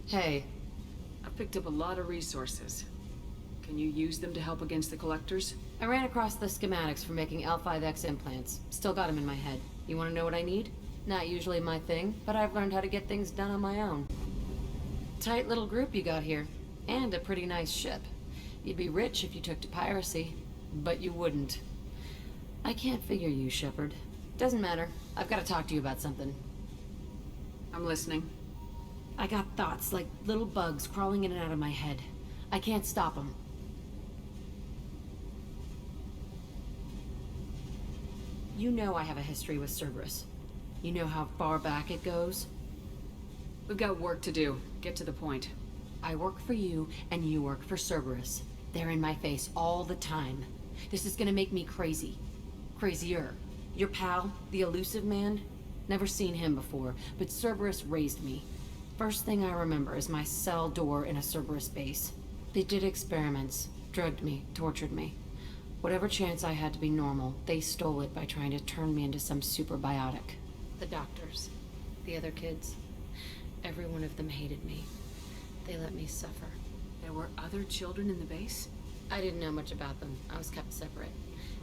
Hey, I've picked up a lot of resources. Can you use them to help against the Collectors? I ran across the schematics for making L5X implants. Still got them in my head. You want to know what I need? Not usually my thing, but I've learned how to get things done on my own. Tight little group you got here. And a pretty nice ship. You'd be rich if you took to piracy, but you wouldn't. I can't figure you, Shepard. Doesn't matter. I've got to talk to you about something. I'm listening. I got thoughts like little bugs crawling in and out of my head. I can't stop them. You know I have a history with Cerberus. You know how far back it goes? We've got work to do. Get to the point. I work for you, and you work for Cerberus. They're in my face all the time. This is gonna make me crazy. Crazier. Your pal, the Illusive Man? Never seen him before, but Cerberus raised me. First thing I remember is my cell door in a Cerberus base. They did experiments, drugged me, tortured me. Whatever chance I had to be normal, they stole it by trying to turn me into some superbiotic. The doctors, the other kids, every one of them hated me. They let me suffer. There were other children in the base? I didn't know much about them. I was kept separate.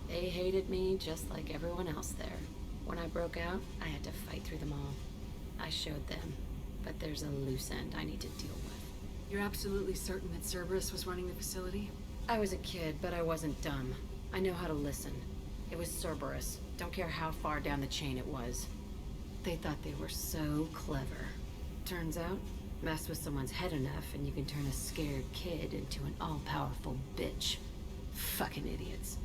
They hated me just like everyone else there. When I broke out, I had to fight through them all. I showed them, but there's a loose end I need to deal with. You're absolutely certain that Cerberus was running the facility? I was a kid, but I wasn't dumb. I know how to listen. It was Cerberus. Don't care how far down the chain it was. They thought they were so clever. Turns out, mess with someone's head enough and you can turn a scared kid into an all-powerful bitch. Fucking idiots.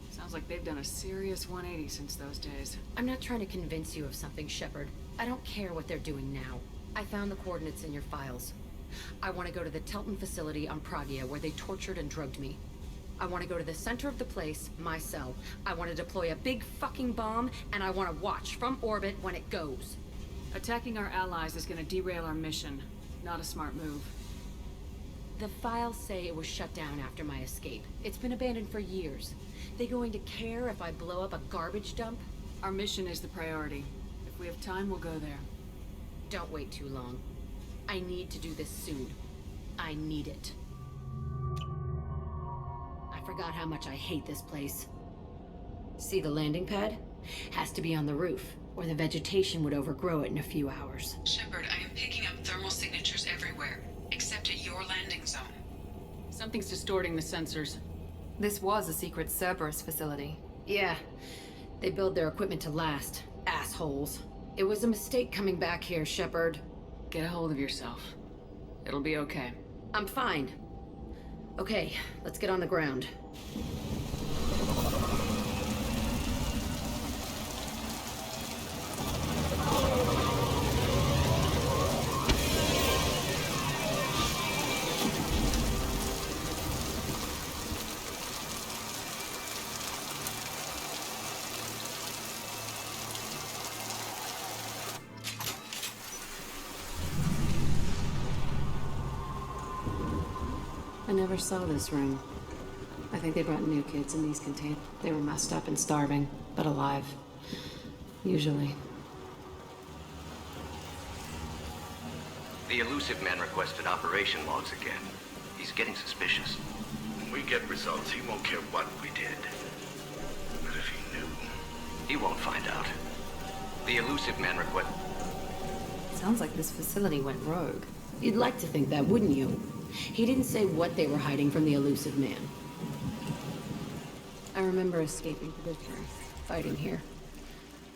Sounds like they've done a serious 180 since those days. I'm not trying to convince you of something, Shepard. I don't care what they're doing now. I found the coordinates in your files. I want to go to the Telton facility on Pragia where they tortured and drugged me. I want to go to the center of the place, my cell. I want to deploy a big fucking bomb, and I want to watch from orbit when it goes. Attacking our allies is going to derail our mission. Not a smart move. The files say it was shut down after my escape. It's been abandoned for years. They going to care if I blow up a garbage dump? Our mission is the priority. If we have time, we'll go there. Don't wait too long. I need to do this soon. I need it. I forgot how much I hate this place. See the landing pad? Has to be on the roof, or the vegetation would overgrow it in a few hours. Shepard, I am picking up thermal signatures everywhere, except at your landing zone. Something's distorting the sensors. This was a secret Cerberus facility. Yeah, they build their equipment to last. Assholes. It was a mistake coming back here, Shepard. Get a hold of yourself. It'll be okay. I'm fine. Okay, let's get on the ground. I never saw this room. I think they brought new kids in these containers. They were messed up and starving, but alive. Usually. The Illusive Man requested operation logs again. He's getting suspicious. When we get results, he won't care what we did. But if he knew... He won't find out. The Illusive Man request... Sounds like this facility went rogue. You'd like to think that, wouldn't you? He didn't say what they were hiding from the Illusive Man. I remember escaping to this room, fighting here.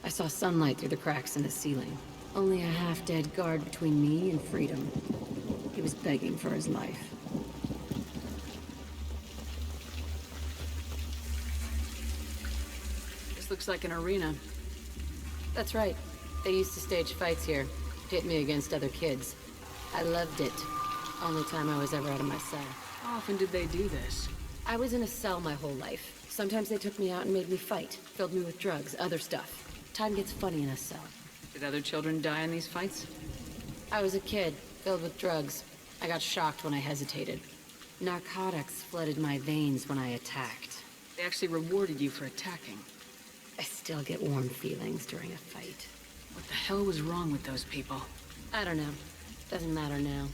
I saw sunlight through the cracks in the ceiling. Only a half-dead guard between me and freedom. He was begging for his life. This looks like an arena. That's right. They used to stage fights here, pit me against other kids. I loved it. Only time I was ever out of my cell. How often did they do this? I was in a cell my whole life. Sometimes they took me out and made me fight, filled me with drugs, other stuff. Time gets funny in a cell. Did other children die in these fights? I was a kid, filled with drugs. I got shocked when I hesitated. Narcotics flooded my veins when I attacked. They actually rewarded you for attacking. I still get warm feelings during a fight. What the hell was wrong with those people? I don't know. Doesn't matter now.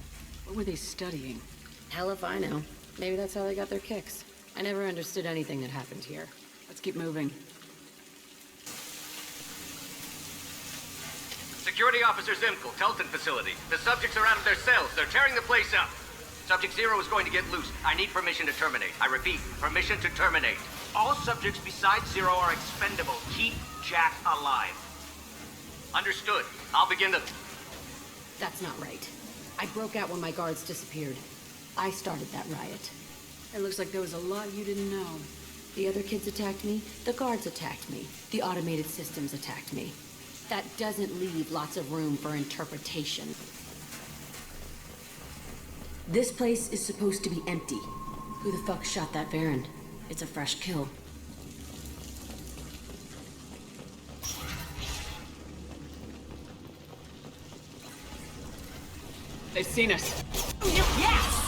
What were they studying? Hell if I know. Maybe that's how they got their kicks. I never understood anything that happened here. Let's keep moving. Security Officer Zimkel, Telton facility. The subjects are out of their cells. They're tearing the place up. Subject Zero is going to get loose. I need permission to terminate. I repeat, permission to terminate. All subjects besides Zero are expendable. Keep Jack alive. Understood. I'll begin the... That's not right. I broke out when my guards disappeared. I started that riot. It looks like there was a lot you didn't know. The other kids attacked me, the guards attacked me, the automated systems attacked me. That doesn't leave lots of room for interpretation. This place is supposed to be empty. Who the fuck shot that Baron? It's a fresh kill. They've seen us. Yes!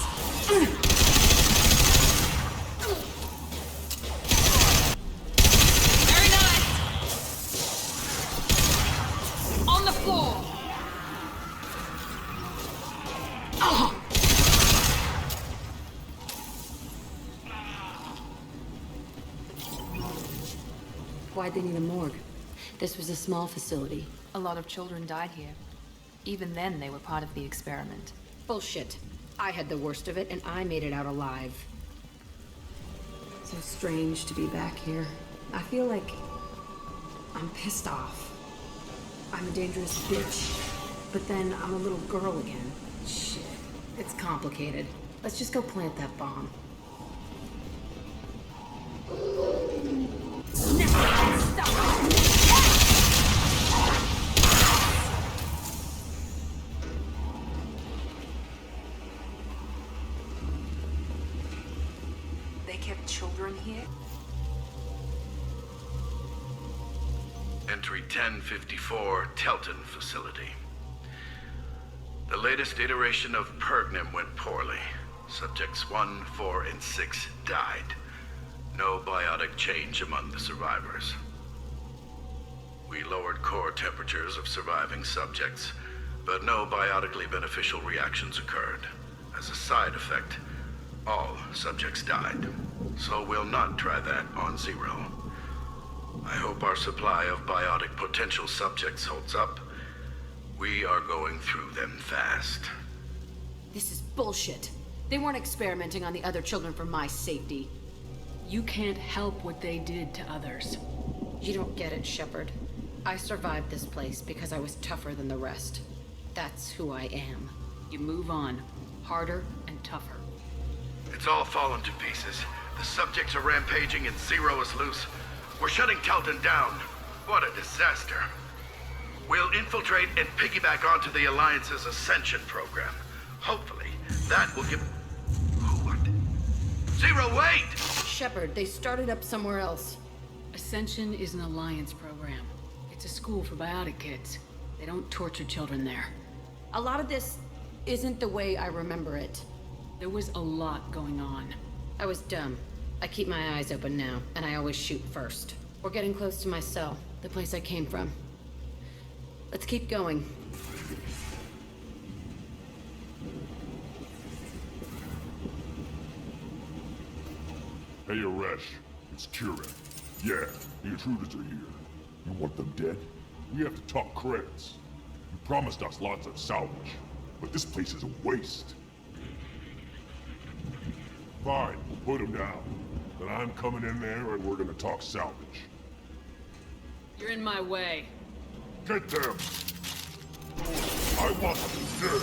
Very nice! On the floor! Oh! Why'd they need a morgue? This was a small facility. A lot of children died here. Even then, they were part of the experiment. Bullshit. I had the worst of it, and I made it out alive. So strange to be back here. I feel like I'm pissed off. I'm a dangerous bitch, but then I'm a little girl again. Shit. It's complicated. Let's just go plant that bomb. They kept children here? Entry 1054, Telton facility. The latest iteration of Pergnum went poorly. Subjects 1, 4, and 6 died. No biotic change among the survivors. We lowered core temperatures of surviving subjects, but no biotically beneficial reactions occurred. As a side effect, all subjects died. So we'll not try that on Zero. I hope our supply of biotic potential subjects holds up. We are going through them fast. This is bullshit. They weren't experimenting on the other children for my safety. You can't help what they did to others. You don't get it, Shepard. I survived this place because I was tougher than the rest. That's who I am. You move on. Harder and tougher. It's all fallen to pieces. The subjects are rampaging and Zero is loose. We're shutting Telton down. What a disaster. We'll infiltrate and piggyback onto the Alliance's Ascension program. Hopefully, that will give... What? Zero, wait! Shepard, they started up somewhere else. Ascension is an Alliance program. It's a school for biotic kids. They don't torture children there. A lot of this isn't the way I remember it. There was a lot going on. I was dumb. I keep my eyes open now, and I always shoot first. We're getting close to my cell, the place I came from. Let's keep going. Hey, Aresh. It's Kieran. Yeah, the intruders are here. You want them dead? We have to talk credits. You promised us lots of salvage, but this place is a waste. Fine, we'll put them down. Then I'm coming in there and we're gonna talk salvage. You're in my way. Get them! I want them dead!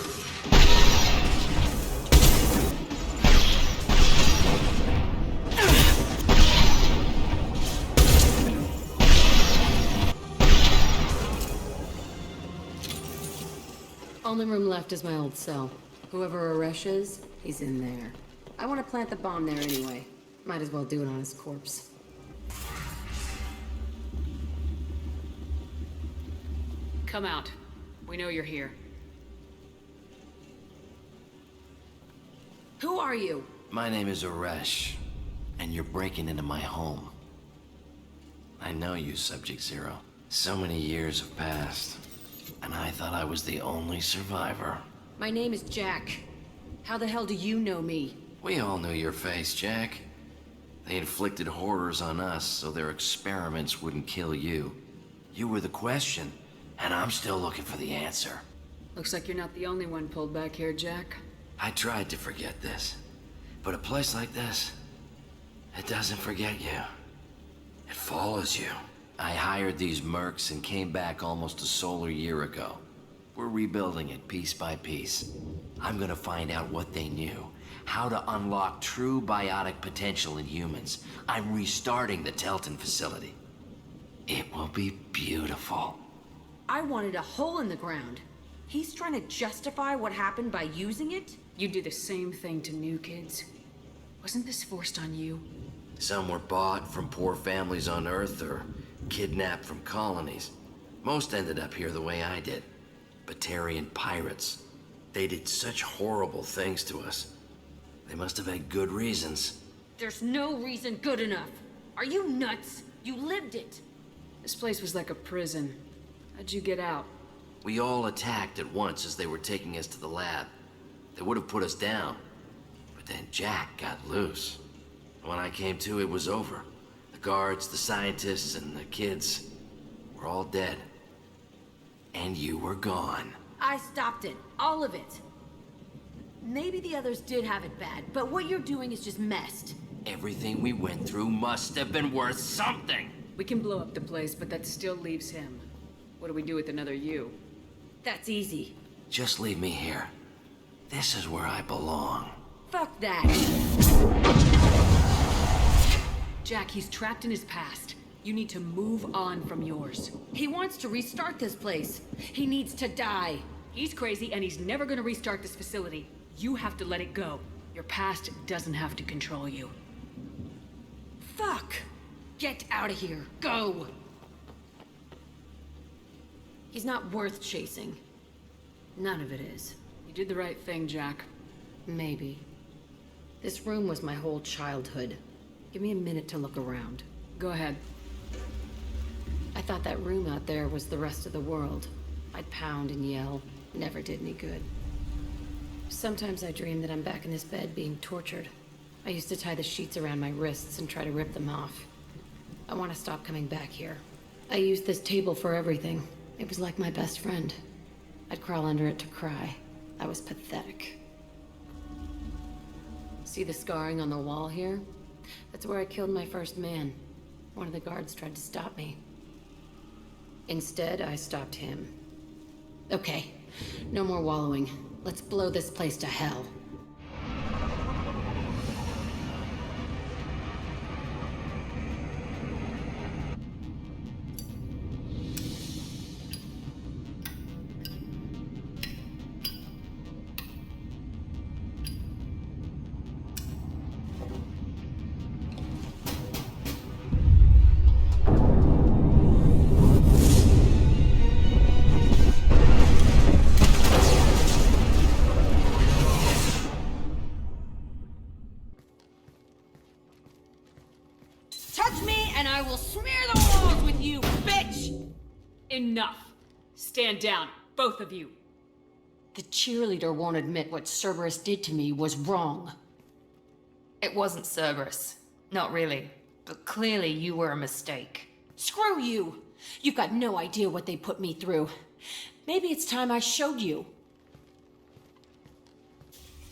Only room left is my old cell. Whoever Aresh is, he's in there. I want to plant the bomb there anyway. Might as well do it on his corpse. Come out. We know you're here. Who are you? My name is Aresh, and you're breaking into my home. I know you, Subject Zero. So many years have passed, and I thought I was the only survivor. My name is Jack. How the hell do you know me? We all knew your face, Jack. They inflicted horrors on us so their experiments wouldn't kill you. You were the question, and I'm still looking for the answer. Looks like you're not the only one pulled back here, Jack. I tried to forget this, but a place like this, it doesn't forget you. It follows you. I hired these mercs and came back almost a solar year ago. We're rebuilding it piece by piece. I'm gonna find out what they knew, how to unlock true biotic potential in humans. I'm restarting the Telton facility. It will be beautiful. I wanted a hole in the ground. He's trying to justify what happened by using it? You do the same thing to new kids. Wasn't this forced on you? Some were bought from poor families on Earth or kidnapped from colonies. Most ended up here the way I did. Batarian pirates. They did such horrible things to us. They must have had good reasons. There's no reason good enough. Are you nuts? You lived it. This place was like a prison. How'd you get out? We all attacked at once as they were taking us to the lab. They would have put us down. But then Jack got loose. When I came to, it was over. The guards, the scientists, and the kids were all dead. And you were gone. I stopped it. All of it. Maybe the others did have it bad, but what you're doing is just messed. Everything we went through must have been worth something. We can blow up the place, but that still leaves him. What do we do with another you? That's easy. Just leave me here. This is where I belong. Fuck that. Jack, he's trapped in his past. You need to move on from yours. He wants to restart this place. He needs to die. He's crazy and he's never gonna restart this facility. You have to let it go. Your past doesn't have to control you. Fuck. Get out of here. Go. He's not worth chasing. None of it is. You did the right thing, Jack. Maybe. This room was my whole childhood. Give me a minute to look around. Go ahead. I thought that room out there was the rest of the world. I'd pound and yell. Never did any good. Sometimes I dream that I'm back in this bed being tortured. I used to tie the sheets around my wrists and try to rip them off. I want to stop coming back here. I used this table for everything. It was like my best friend. I'd crawl under it to cry. I was pathetic. See the scarring on the wall here? That's where I killed my first man. One of the guards tried to stop me. Instead, I stopped him. Okay, no more wallowing. Let's blow this place to hell. Enough. Stand down, both of you. The cheerleader won't admit what Cerberus did to me was wrong. It wasn't Cerberus. Not really. But clearly you were a mistake. Screw you! You've got no idea what they put me through. Maybe it's time I showed you.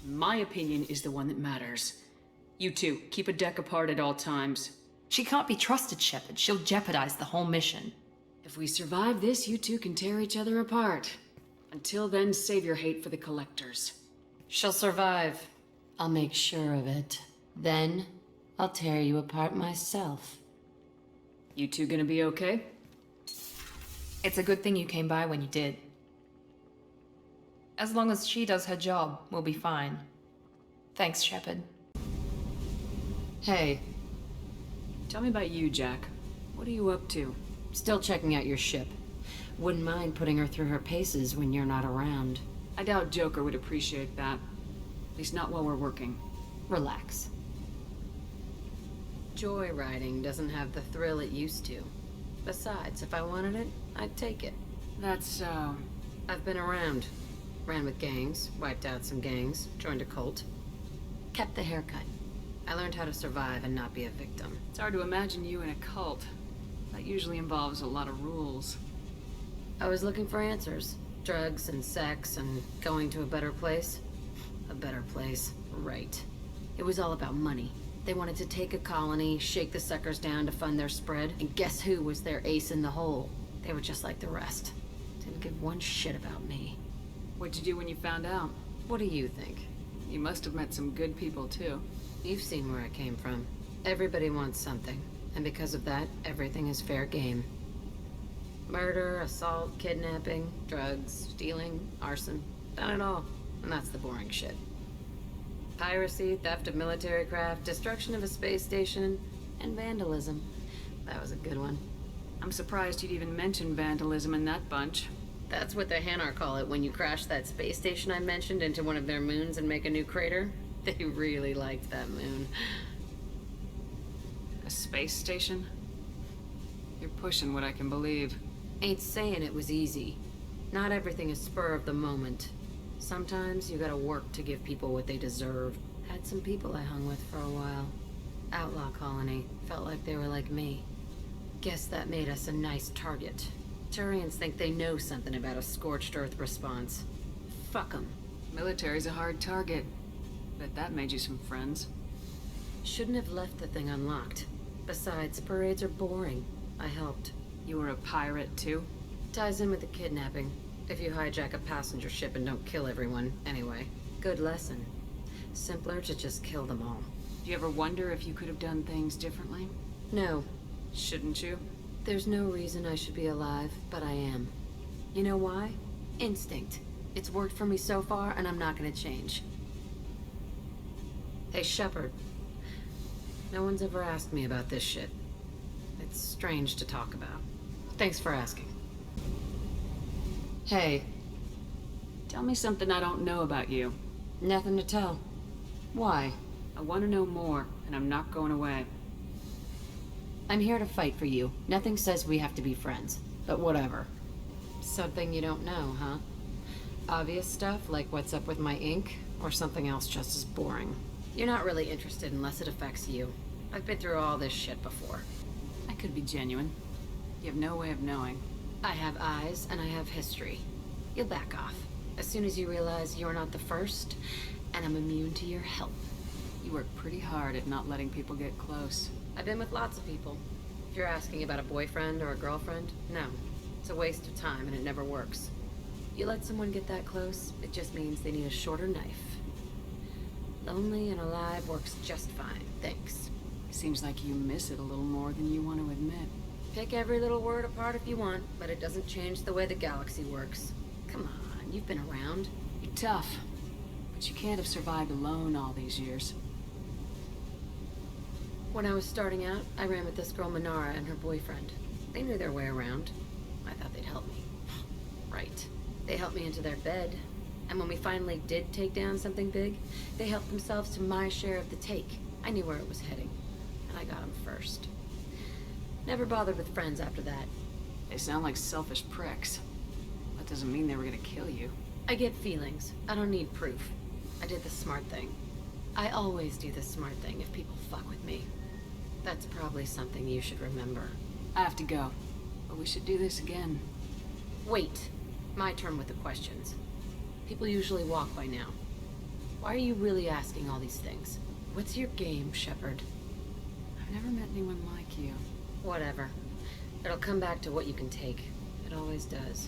My opinion is the one that matters. You two, keep a deck apart at all times. She can't be trusted, Shepard. She'll jeopardize the whole mission. If we survive this, you two can tear each other apart. Until then, save your hate for the collectors. She'll survive. I'll make sure of it. Then, I'll tear you apart myself. You two gonna be okay? It's a good thing you came by when you did. As long as she does her job, we'll be fine. Thanks, Shepard. Hey. Tell me about you, Jack. What are you up to? Still checking out your ship. Wouldn't mind putting her through her paces when you're not around. I doubt Joker would appreciate that. At least not while we're working. Relax. Joyriding doesn't have the thrill it used to. Besides, if I wanted it, I'd take it. That's, I've been around. Ran with gangs, wiped out some gangs, joined a cult. Kept the haircut. I learned how to survive and not be a victim. It's hard to imagine you in a cult. That usually involves a lot of rules. I was looking for answers. Drugs and sex and going to a better place. A better place, right. It was all about money. They wanted to take a colony, shake the suckers down to fund their spread, and guess who was their ace in the hole? They were just like the rest. Didn't give one shit about me. What'd you do when you found out? What do you think? You must have met some good people, too. You've seen where I came from. Everybody wants something, and because of that, everything is fair game. Murder, assault, kidnapping, drugs, stealing, arson. Done it all, and that's the boring shit. Piracy, theft of military craft, destruction of a space station, and vandalism. That was a good one. I'm surprised you'd even mention vandalism in that bunch. That's what the Hanar call it when you crash that space station I mentioned into one of their moons and make a new crater. They really liked that moon. A space station? You're pushing what I can believe. Ain't saying it was easy. Not everything is spur of the moment. Sometimes you gotta work to give people what they deserve. Had some people I hung with for a while. Outlaw colony. Felt like they were like me. Guess that made us a nice target. Turians think they know something about a scorched earth response. Fuck 'em. Military's a hard target. Bet that made you some friends. Shouldn't have left the thing unlocked. Besides, parades are boring. I helped. You were a pirate, too? Ties in with the kidnapping. If you hijack a passenger ship and don't kill everyone, anyway. Good lesson. Simpler to just kill them all. Do you ever wonder if you could have done things differently? No. Shouldn't you? There's no reason I should be alive, but I am. You know why? Instinct. It's worked for me so far, and I'm not gonna change. Hey, Shepard. No one's ever asked me about this shit. It's strange to talk about. Thanks for asking. Hey. Tell me something I don't know about you. Nothing to tell. Why? I want to know more, and I'm not going away. I'm here to fight for you. Nothing says we have to be friends, but whatever. Something you don't know, huh? Obvious stuff, like what's up with my ink, or something else just as boring. You're not really interested unless it affects you. I've been through all this shit before. I could be genuine. You have no way of knowing. I have eyes, and I have history. You'll back off. As soon as you realize you're not the first, and I'm immune to your help. You work pretty hard at not letting people get close. I've been with lots of people. If you're asking about a boyfriend or a girlfriend, no. It's a waste of time and it never works. You let someone get that close, it just means they need a shorter knife. Lonely and alive works just fine, thanks. Seems like you miss it a little more than you want to admit. Pick every little word apart if you want, but it doesn't change the way the galaxy works. Come on, you've been around. You're tough, but you can't have survived alone all these years. When I was starting out, I ran with this girl Mindoir and her boyfriend. They knew their way around. I thought they'd help me. Right. They helped me into their bed. And when we finally did take down something big, they helped themselves to my share of the take. I knew where it was heading. And I got them first. Never bothered with friends after that. They sound like selfish pricks. That doesn't mean they were gonna kill you. I get feelings. I don't need proof. I did the smart thing. I always do the smart thing if people fuck with me. That's probably something you should remember. I have to go, but we should do this again. Wait. My turn with the questions. People usually walk by now. Why are you really asking all these things? What's your game, Shepard? I've never met anyone like you. Whatever. It'll come back to what you can take. It always does.